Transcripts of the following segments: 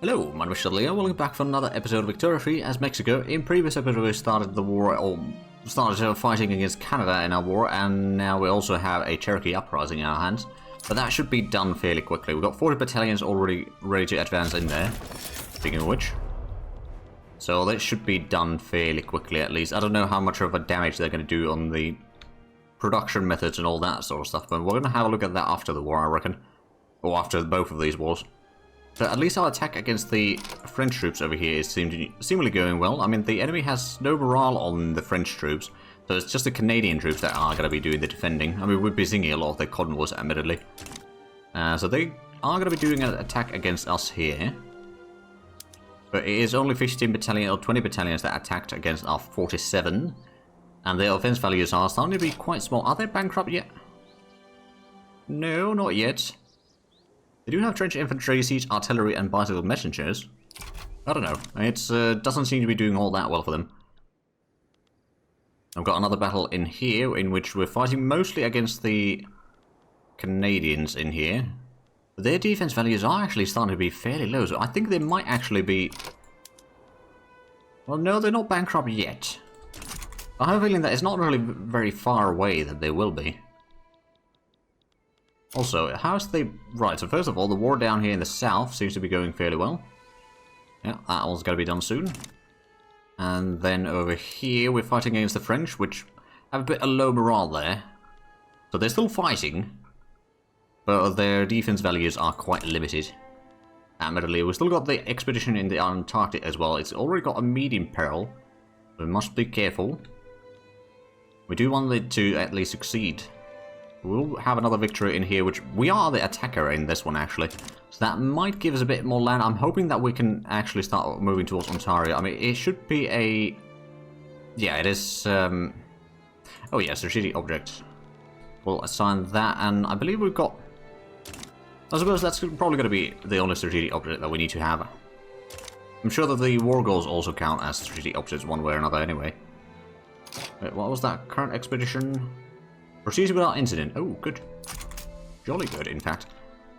Hello, my name is Leo. Welcome back for another episode of Victoria as Mexico. In previous episode we started the war, or started fighting against Canada in our war, and now we also have a Cherokee uprising in our hands. But that should be done fairly quickly. We've got 40 battalions already ready to advance in there, speaking of which. So that should be done fairly quickly at least. I don't know how much of a damage they're going to do on the production methods and all that sort of stuff, but we're going to have a look at that after the war, I reckon. Or after both of these wars. So at least our attack against the French troops over here is seemingly going well. I mean, the enemy has no morale on the French troops, so it's just the Canadian troops that are going to be doing the defending. I mean, we're be sinking a lot of their convoys, admittedly. So they are going to be doing an attack against us here. But it is only 15 battalions or 20 battalions that attacked against our 47. And their offense values are starting to be quite small. Are they bankrupt yet? No, not yet. They do have trench infantry, siege artillery, and bicycle messengers. I don't know. It doesn't seem to be doing all that well for them. I've got another battle in here, in which we're fighting mostly against the Canadians in here. Their defense values are actually starting to be fairly low, so I think they might actually be... Well, no, they're not bankrupt yet. I have a feeling that it's not really very far away that they will be. Also, how's the... Right, so first of all, the war down here in the south seems to be going fairly well. Yeah, that one's going to be done soon. And then over here, we're fighting against the French, which have a bit of low morale there. So they're still fighting, but their defense values are quite limited. Admittedly, we've still got the expedition in the Antarctic as well. It's already got a medium peril, so we must be careful. We do want it to at least succeed. We'll have another victory in here, which we are the attacker in this one, actually. So that might give us a bit more land. I'm hoping that we can actually start moving towards Ontario. I mean, it should be a... Yeah, it is... Oh yeah, strategic object. We'll assign that, and I believe we've got... I suppose that's probably going to be the only strategic object that we need to have. I'm sure that the war goals also count as strategic objects one way or another anyway. Wait, what was that? Current expedition... Proceeds without incident. Oh, good. Jolly good, in fact.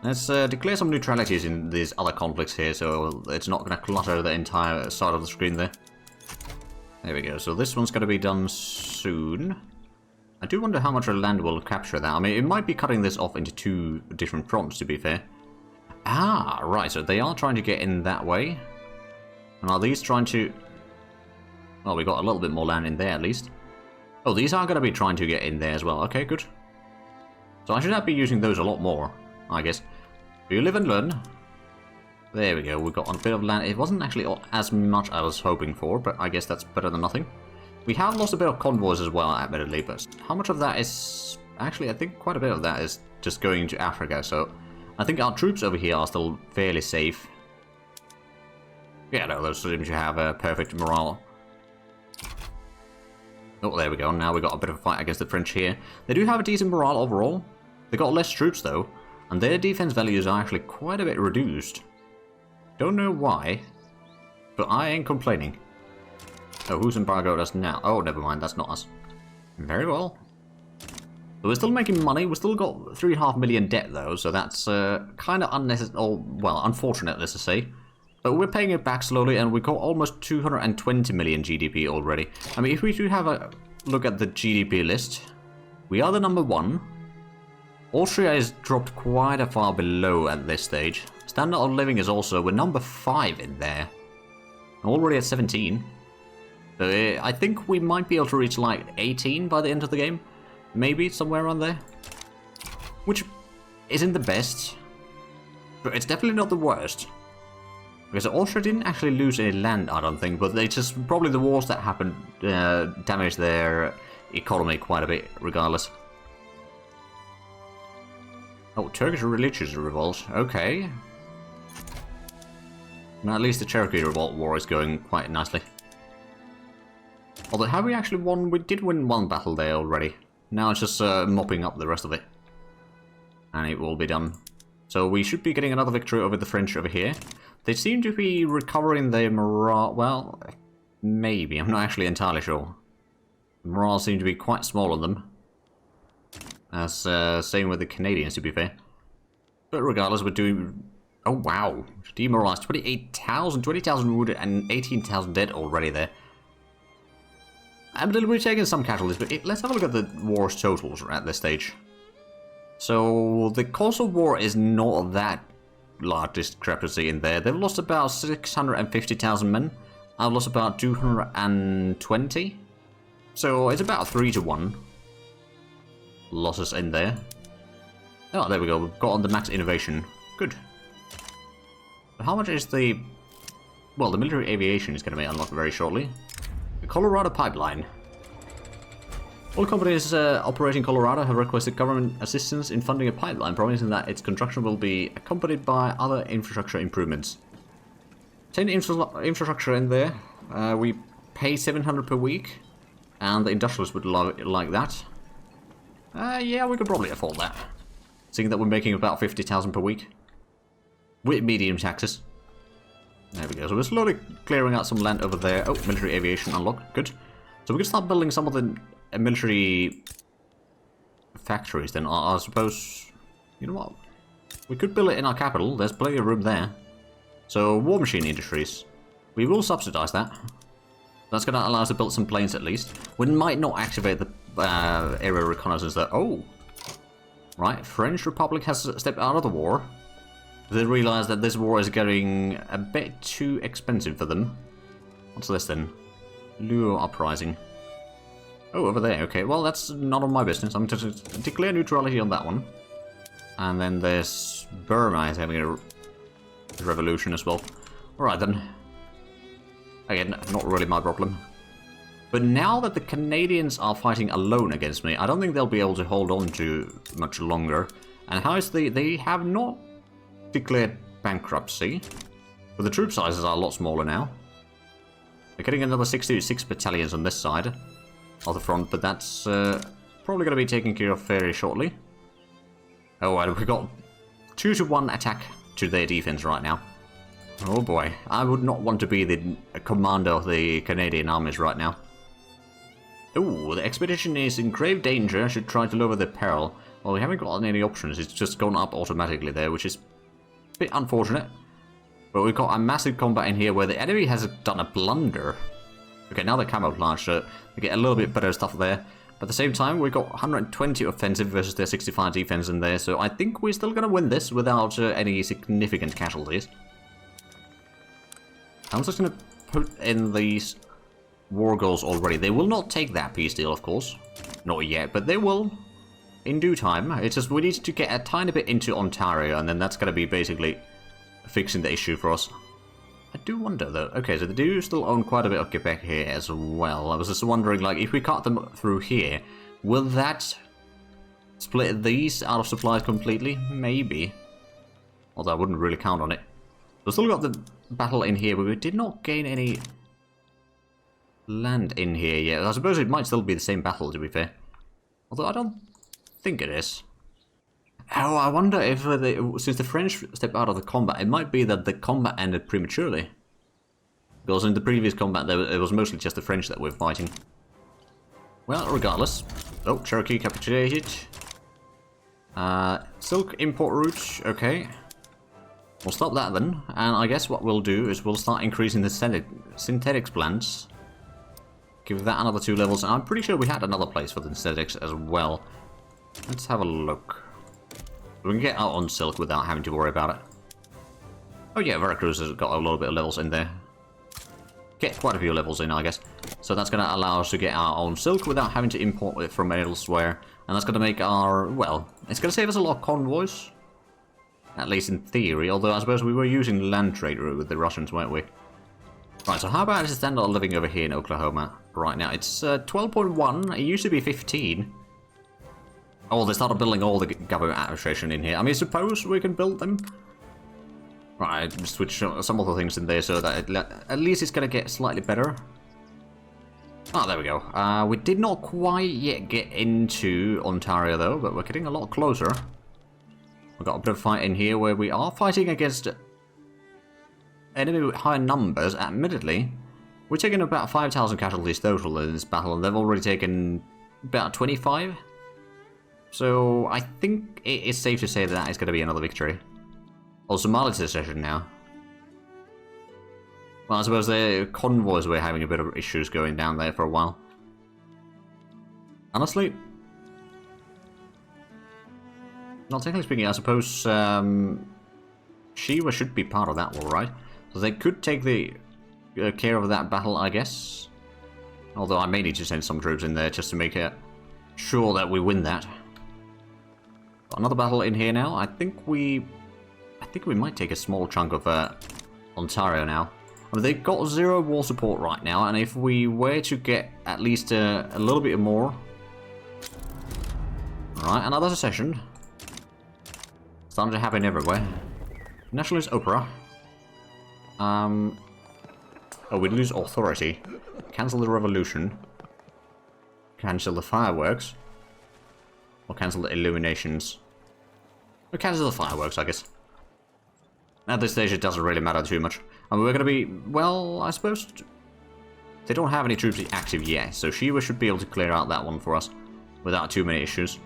Let's declare some neutralities in these other conflicts here, so it's not going to clutter the entire side of the screen there. There we go. So this one's going to be done soon. I do wonder how much of land will capture that. I mean, it might be cutting this off into two different fronts, to be fair. Ah, right. So they are trying to get in that way. And are these trying to... Well, we got a little bit more land in there, at least. Oh, these are going to be trying to get in there as well. Okay, good. So I should have been using those a lot more, I guess. You live and learn. There we go. We got a bit of land. It wasn't actually as much I was hoping for, but I guess that's better than nothing. We have lost a bit of convoys as well, admittedly, but how much of that is... Actually, I think quite a bit of that is just going to Africa, so I think our troops over here are still fairly safe. Yeah, no, those seem to have a perfect morale. Oh, there we go. Now we got a bit of a fight against the French here. They do have a decent morale overall. They got less troops though, and their defense values are actually quite a bit reduced. Don't know why, but I ain't complaining. Oh, who's embargoed us now? Oh, never mind. That's not us. Very well. So we're still making money. We've still got 3.5 million debt though, so that's kind of unnecessary. Or, well, unfortunate, let's just say. But we're paying it back slowly, and we've got almost 220 million GDP already. I mean, if we do have a look at the GDP list, we are the number 1. Austria is dropped quite a far below at this stage. Standard of living is also, we're number 5 in there. Already at 17. So I think we might be able to reach like 18 by the end of the game. Maybe somewhere around there. Which isn't the best, but it's definitely not the worst. Because Austria didn't actually lose any land, I don't think, but they just, probably the wars that happened damaged their economy quite a bit, regardless. Oh, Turkish religious revolt, okay. Now at least the Cherokee revolt war is going quite nicely. Although, have we actually won? We did win one battle there already. Now it's just mopping up the rest of it. And it will be done. So we should be getting another victory over the French over here. They seem to be recovering their morale. Well, maybe. I'm not actually entirely sure. Morale seems to be quite small on them. As same with the Canadians, to be fair. But regardless, we're doing Oh, wow. Demoralized. 28,000, 20,000 wounded, and 18,000 dead already there. We're taking some casualties, but let's have a look at the war's totals at this stage. So, the cost of war is not that large discrepancy in there. They've lost about 650,000 men. I've lost about 220. So, it's about 3 to 1 losses in there. Oh, there we go. We've got on the max innovation. Good. But how much is the... Well, the military aviation is going to be unlocked very shortly. The Colorado Pipeline. All companies operating in Colorado have requested government assistance in funding a pipeline, promising that its construction will be accompanied by other infrastructure improvements. 10 infrastructure in there. We pay $700 per week, and the industrialists would like that. Yeah, we could probably afford that. Seeing that we're making about 50,000 per week. With medium taxes. There we go. So we're slowly clearing out some land over there. Oh, military aviation unlocked. Good. So we can start building some of the military factories then. I suppose... You know what? We could build it in our capital. There's plenty of room there. So, war machine industries. We will subsidize that. That's going to allow us to build some planes at least. We might not activate the aerial reconnaissance there. Oh! Right, French Republic has stepped out of the war. They realize that this war is getting a bit too expensive for them. What's this then? Luo Uprising. Oh, over there. Okay, well, that's none of my business. I'm going to declare neutrality on that one. And then there's Burma is having a revolution as well. Alright then. Again, not really my problem. But now that the Canadians are fighting alone against me, I don't think they'll be able to hold on to much longer. And how is they have not declared bankruptcy, but the troop sizes are a lot smaller now. They're getting another 66 battalions on this side of the front, but that's probably going to be taken care of fairly shortly. Oh, and we've got 2 to 1 attack to their defense right now. Oh boy, I would not want to be the commander of the Canadian armies right now. Oh, the expedition is in grave danger. I should try to lower the peril. Well, we haven't got any options. It's just gone up automatically there, which is a bit unfortunate. But we've got a massive combat in here where the enemy has done a blunder. Okay, now they're camouflaged, so we get a little bit better stuff there. But at the same time, we've got 120 offensive versus their 65 defense in there, so I think we're still going to win this without any significant casualties. I'm just going to put in these war goals already. They will not take that peace deal, of course. Not yet, but they will in due time. It's just we need to get a tiny bit into Ontario, and then that's going to be basically fixing the issue for us. I do wonder, though. Okay, so they do still own quite a bit of Quebec here as well. I was just wondering, like, if we cut them through here, will that split these out of supplies completely? Maybe. Although I wouldn't really count on it. We've still got the battle in here, but we did not gain any land in here yet. I suppose it might still be the same battle, to be fair. Although I don't think it is. Oh, I wonder if, since the French stepped out of the combat, it might be that the combat ended prematurely. Because in the previous combat, it was mostly just the French that were fighting. Well, regardless. Oh, Cherokee capitulated. Silk import route, okay. We'll stop that then, and I guess what we'll do is we'll start increasing the synthetics plants. Give that another 2 levels, and I'm pretty sure we had another place for the synthetics as well. Let's have a look. We can get out on silk without having to worry about it. Oh yeah, Veracruz has got a little bit of levels in there. Get quite a few levels in, I guess. So that's going to allow us to get our own silk without having to import it from elsewhere. And that's going to make our, well, it's going to save us a lot of convoys. At least in theory, although I suppose we were using the land trade route with the Russians, weren't we? Right, so how about the standard of living over here in Oklahoma right now? It's 12.1, it used to be 15. Oh, they started building all the government administration in here. I mean, suppose we can build them. Right, switch some other things in there so that at least it's going to get slightly better. Oh, there we go. We did not quite yet get into Ontario, though, but we're getting a lot closer. We've got a bit of fight in here where we are fighting against enemy with higher numbers, admittedly. We're taking about 5,000 casualties total in this battle, and they've already taken about 25. So I think it is safe to say that that is going to be another victory. Oh, Somali's secession now. Well, I suppose the convoys were having a bit of issues going down there for a while. Honestly, not technically speaking, I suppose Shiva should be part of that war, right? So they could take the care of that battle, I guess. Although I may need to send some troops in there just to make sure that we win that. Got another battle in here now. I think we might take a small chunk of Ontario now. I mean, they've got 0 war support right now, and if we were to get at least a little bit more... Alright, another secession. Starting to happen everywhere. Nationalist Opera. Oh, we lose authority. Cancel the revolution. Cancel the fireworks. Or cancel the illuminations. Or cancel the fireworks, I guess. At this stage, it doesn't really matter too much. I mean, we're going to be... Well, I suppose... They don't have any troops active yet, so Shiva should be able to clear out that one for us without too many issues.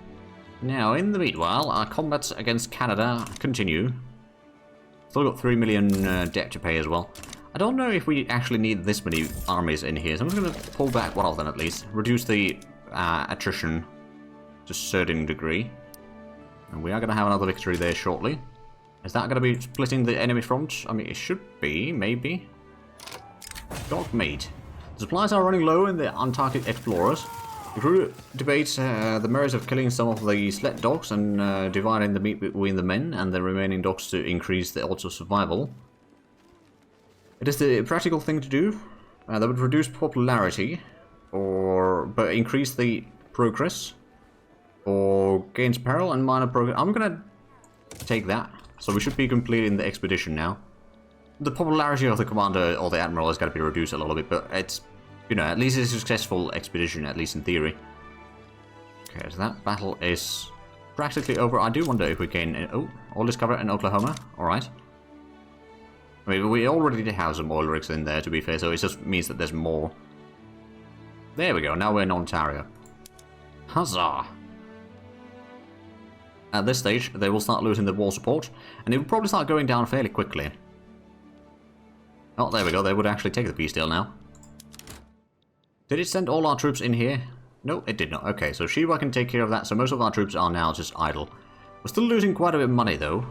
Now, in the meanwhile, our combats against Canada continue. Still got 3 million debt to pay as well. I don't know if we actually need this many armies in here, so I'm just going to pull back one of them at least. Reduce the attrition to a certain degree. And we are going to have another victory there shortly. Is that going to be splitting the enemy front? I mean, it should be, maybe. Dog meat. The supplies are running low in the Antarctic explorers. The crew debates the merits of killing some of the sled dogs and dividing the meat between the men and the remaining dogs to increase the odds of survival. It is the practical thing to do. That would reduce popularity, but increase the progress, or gains peril and minor progress. I'm gonna take that. So we should be completing the expedition now. The popularity of the commander or the admiral is going to be reduced a little bit, but it's, you know, at least it's a successful expedition, at least in theory. Okay, so that battle is practically over. I do wonder if we can... Oh, oil discovered in Oklahoma. Alright. I mean, we already did have some oil rigs in there, to be fair, so it just means that there's more. There we go, now we're in Ontario. Huzzah! At this stage, they will start losing the war support, and it will probably start going down fairly quickly. Oh, there we go, they would actually take the peace deal now. Did it send all our troops in here? No, it did not. Okay, so Shiva can take care of that, so most of our troops are now just idle. We're still losing quite a bit of money, though.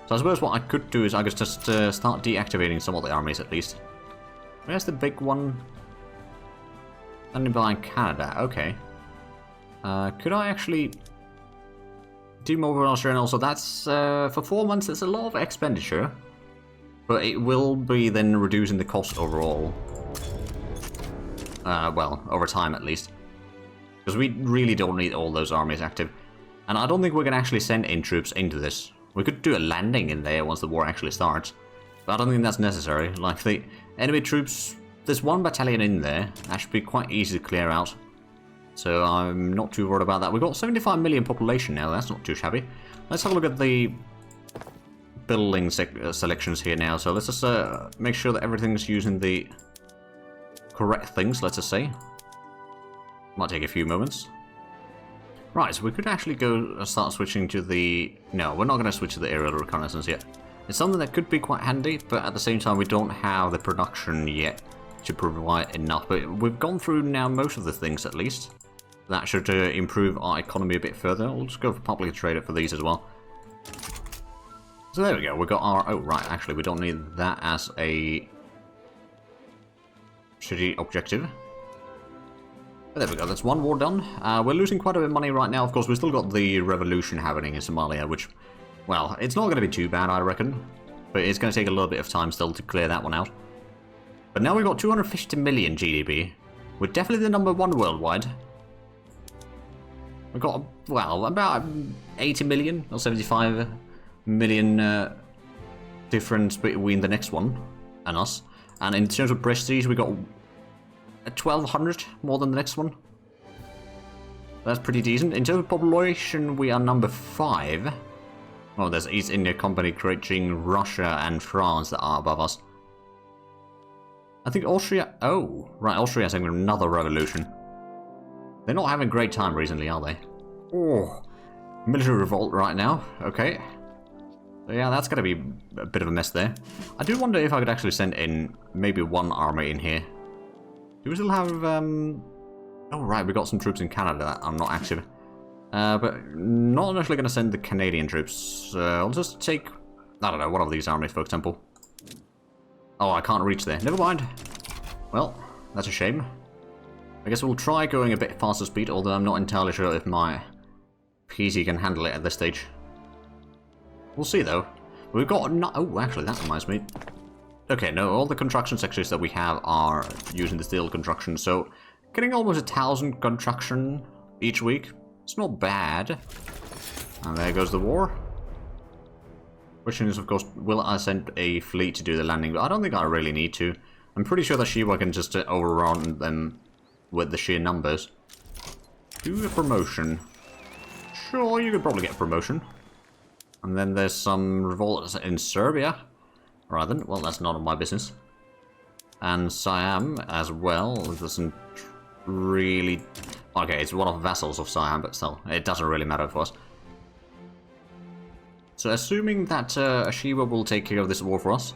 So I suppose what I could do is I could just start deactivating some of the armies, at least. Where's the big one? Standing behind Canada, okay. Could I actually... demobilize Australia? Also, that's, for 4 months, it's a lot of expenditure. But it will be then reducing the cost overall. Well, over time at least. Because we really don't need all those armies active. And I don't think we're going to actually send in troops into this. We could do a landing in there once the war actually starts. But I don't think that's necessary. Like, the enemy troops... There's 1 battalion in there. That should be quite easy to clear out. So I'm not too worried about that. We've got 75 million population now. That's not too shabby. Let's have a look at the building selections here now. So let's just make sure that everything's using the correct things, let's just say. Might take a few moments. Right, so we could actually go start switching to the... No, we're not going to switch to the aerial reconnaissance yet. It's something that could be quite handy, but at the same time we don't have the production yet to provide enough. But we've gone through now most of the things at least. That should improve our economy a bit further. We'll just go for public trader for these as well. So there we go, we've got our... Oh, right, actually, we don't need that as a strategic objective. But there we go, that's 1 war done. We're losing quite a bit of money right now. Of course, we've still got the revolution happening in Somalia, which, well, it's not going to be too bad, I reckon. But it's going to take a little bit of time still to clear that one out. But now we've got 250 million GDP. We're definitely the #1 worldwide. We've got, well, about 80 million or 75 million difference between the next one and us. And in terms of prestige, we got 1,200 more than the next one. That's pretty decent. In terms of population, we are #5. Oh, there's East India Company, Great Qing, Russia, and France that are above us. I think Austria... Oh, right, Austria's having another revolution. They're not having a great time recently, are they? Oh, military revolt right now. Okay. So yeah, that's going to be a bit of a mess there. I do wonder if I could actually send in maybe one army in here. Do we still have... Oh, right, we got some troops in Canada that are not active. But not actually going to send the Canadian troops. I'll just take... I don't know, one of these armies, for example. Oh, I can't reach there. Never mind. Well, that's a shame. I guess we'll try going a bit faster speed, although I'm not entirely sure if my PC can handle it at this stage. We'll see, though. We've got... Oh, actually, that reminds me. Okay, no, all the construction sectors that we have are using the steel construction, so getting almost 1,000 construction each week, it's not bad. And there goes the war. Question is, of course, will I send a fleet to do the landing? But I don't think I really need to. I'm pretty sure that Shiva can just overrun them with the sheer numbers. Do a promotion. Sure, you could probably get a promotion. And then there's some revolts in Serbia. Right then, well, that's none of my business. And Siam as well. It doesn't really... Okay, it's one of the vassals of Siam, but still, it doesn't really matter for us. So assuming that Ashiva will take care of this war for us,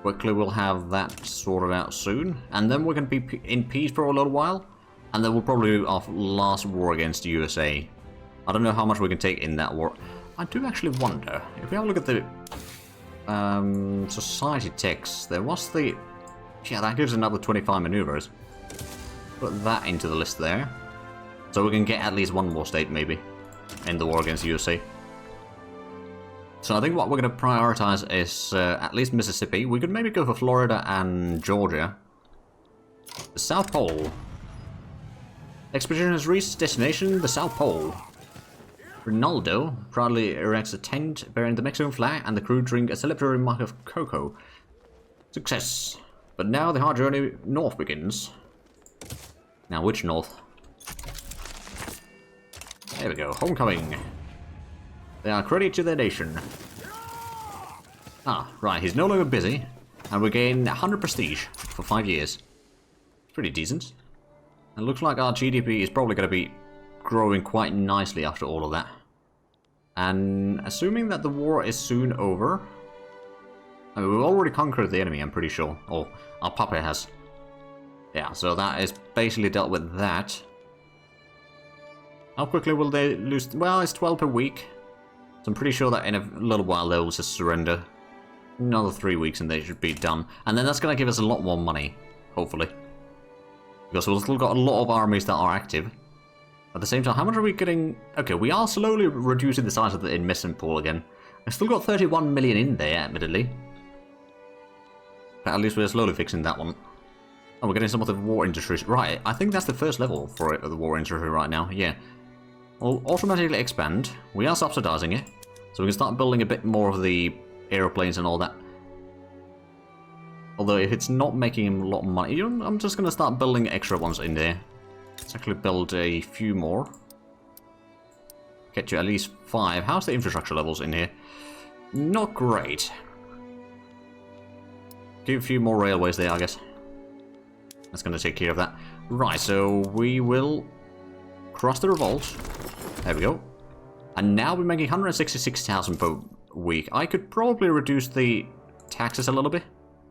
quickly we'll have that sorted out soon, and then we're going to be in peace for a little while, and then we'll probably do our last war against the USA. I don't know how much we can take in that war. I do actually wonder, if we have a look at the society text, there was the... Yeah, that gives another 25 maneuvers. Put that into the list there. So we can get at least one more state, maybe, in the war against the USA. So I think what we're going to prioritize is at least Mississippi. We could maybe go for Florida and Georgia. The South Pole. Expedition has reached destination, the South Pole. Ronaldo proudly erects a tent bearing the Mexican flag, and the crew drink a celebratory mug of cocoa. Success. But now the hard journey north begins. Now, which north? There we go. Homecoming. They are credit to their nation. Ah, right. He's no longer busy, and we gain 100 prestige for 5 years. Pretty decent. It looks like our GDP is probably going to be growing quite nicely after all of that. And assuming that the war is soon over... I mean, we've already conquered the enemy, I'm pretty sure. Or our puppet has. Yeah, so that is basically dealt with that. How quickly will they lose? Well, it's 12 per week. So I'm pretty sure that in a little while they will just surrender. Another 3 weeks and they should be done. And then that's going to give us a lot more money, hopefully. Because we've still got a lot of armies that are active. At the same time, how much are we getting? Okay, we are slowly reducing the size of the investment pool again. I've still got 31 million in there, admittedly. But at least we're slowly fixing that one. Oh, we're getting some of the war industries. Right, I think that's the first level for it, the war industry right now. Yeah. We'll automatically expand. We are subsidizing it. So we can start building a bit more of the aeroplanes and all that. Although if it's not making him a lot of money, I'm just going to start building extra ones in there. Let's actually build a few more. Get to at least 5. How's the infrastructure levels in here? Not great. Give a few more railways there, I guess. That's going to take care of that. Right, so we will cross the revolt. There we go. And now we're making 166,000 per week. I could probably reduce the taxes a little bit.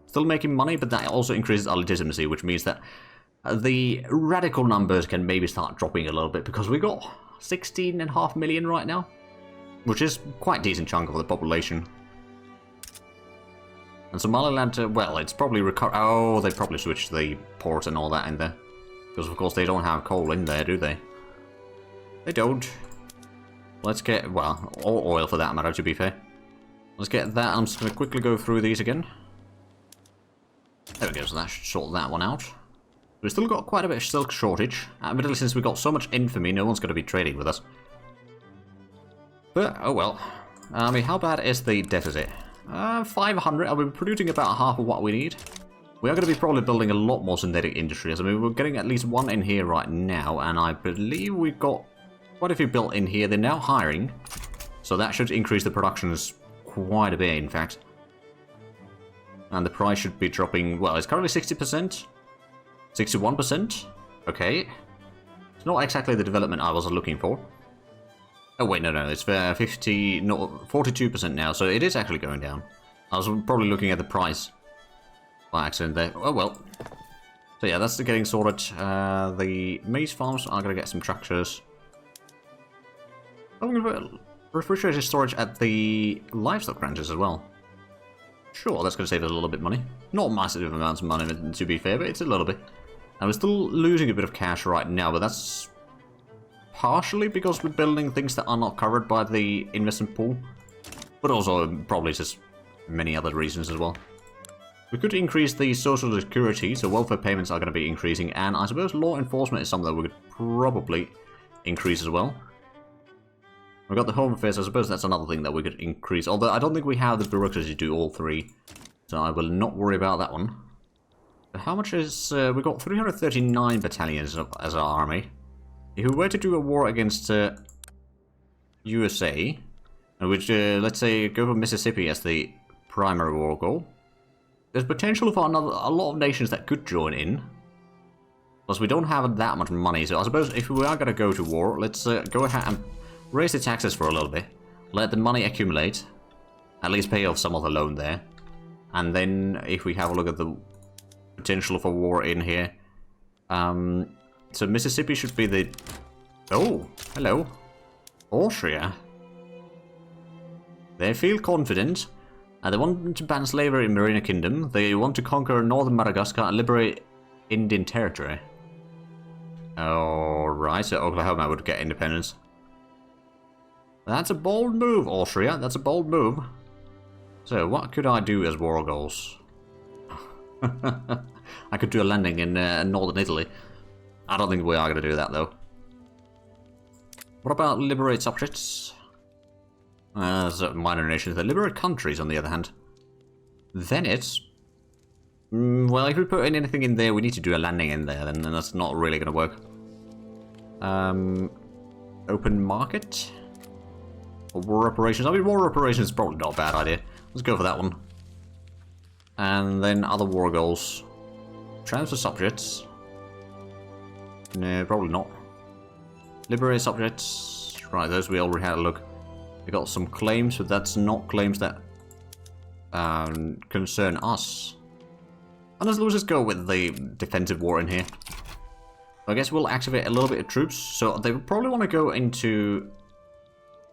Still making money, but that also increases our legitimacy, which means that the radical numbers can maybe start dropping a little bit, because we got 16.5 million right now, which is quite a decent chunk of the population. And Somaliland, well, it's probably oh, they probably switched the port and all that in there. Because, of course, they don't have coal in there, do they? They don't. Let's get, well, or oil for that matter, to be fair. Let's get that. I'm just going to quickly go through these again. There we go, so that should sort that one out. We've still got quite a bit of silk shortage. Admittedly, since we've got so much infamy, no one's going to be trading with us. But, oh well. I mean, how bad is the deficit? 500. I'll be producing about half of what we need. We are going to be probably building a lot more synthetic industries. I mean, we're getting at least one in here right now, and I believe we've got quite a few built in here. They're now hiring, so that should increase the productions quite a bit, in fact. And the price should be dropping, well, it's currently 60%. 61%. Okay. It's not exactly the development I was looking for. Oh wait, no, it's 42% now, so it is actually going down. I was probably looking at the price by accident there. Oh well. So yeah, that's getting sorted. The maize farms are going to get some tractors. I'm going to put refrigerated storage at the livestock ranches as well. Sure, that's going to save us a little bit of money. Not massive amounts of money, to be fair, but it's a little bit. And we're still losing a bit of cash right now, but that's partially because we're building things that are not covered by the investment pool, but also probably just many other reasons as well. We could increase the social security, so welfare payments are going to be increasing, and I suppose law enforcement is something that we could probably increase as well. We've got the home affairs, I suppose that's another thing that we could increase, although I don't think we have the bureaucracy to do all three, so I will not worry about that one. But how much is... we've got 339 battalions as our army. If we were to do a war against USA, which, let's say, go for Mississippi as the primary war goal, there's potential for a lot of nations that could join in. Plus, we don't have that much money, so I suppose if we are going to go to war, let's go ahead and raise the taxes for a little bit. Let the money accumulate. At least pay off some of the loan there. And then, if we have a look at the potential for war in here, so Mississippi should be the... Oh, hello. Austria. They feel confident. They want to ban slavery in Marina Kingdom. They want to conquer northern Madagascar and liberate Indian territory. Alright, so Oklahoma would get independence. That's a bold move, Austria. That's a bold move. So, what could I do as war goals? I could do a landing in northern Italy. I don't think we are going to do that, though. What about liberate subjects? There's minor nations that liberate countries, on the other hand. Then it's... well, if we put anything in there, we need to do a landing in there, then that's not really going to work. Open market? Or war reparations? I mean, war reparations is probably not a bad idea. Let's go for that one. And then other war goals. Transfer subjects. No, probably not. Liberate subjects. Right, those we already had a look. We got some claims, but that's not claims that concern us. And let's just go with the defensive war in here. I guess we'll activate a little bit of troops. So they would probably want to go into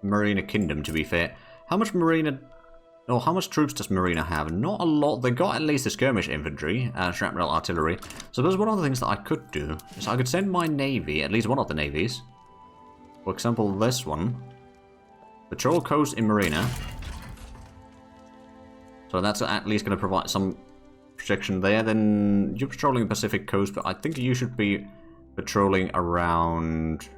Marina Kingdom, to be fair. How much Marina... Oh, how much troops does Marina have? Not a lot. They got at least the skirmish infantry, shrapnel artillery. So there's one of the things that I could do. Is I could send my navy, at least one of the navies. For example, this one. Patrol coast in Marina. So that's at least going to provide some protection there. Then you're patrolling the Pacific coast, but I think you should be patrolling around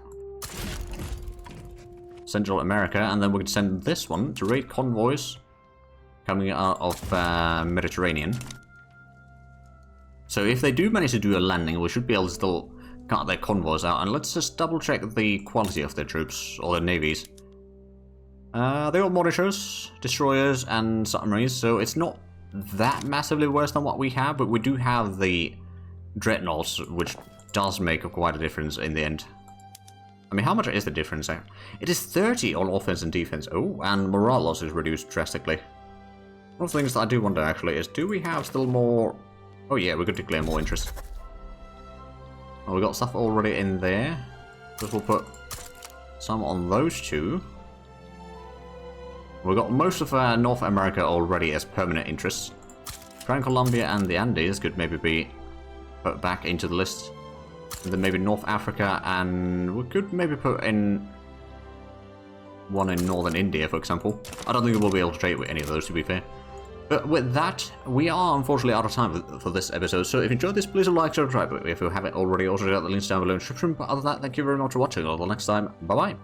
Central America. And then we could send this one to raid convoys coming out of Mediterranean. So if they do manage to do a landing, we should be able to still cut their convoys out. And let's just double check the quality of their troops, or their navies. They got monitors, destroyers, and submarines, so it's not that massively worse than what we have, but we do have the dreadnoughts, which does make quite a difference in the end. I mean, how much is the difference there? It is 30 on offense and defense. Oh, and morale loss is reduced drastically. One of the things that I do wonder, actually, is do we have still more... Oh yeah, we could declare more interest. Well, we got stuff already in there. Just we'll put some on those two. We've got most of North America already as permanent interests. Gran Colombia and the Andes could maybe be put back into the list. And then maybe North Africa, and we could maybe put in one in Northern India, for example. I don't think we'll be able to trade with any of those, to be fair. But with that, we are unfortunately out of time for this episode. So if you enjoyed this, please like, subscribe if you haven't already. Also, check out the links down below in the description. But other than that, thank you very much for watching. Until next time, bye-bye.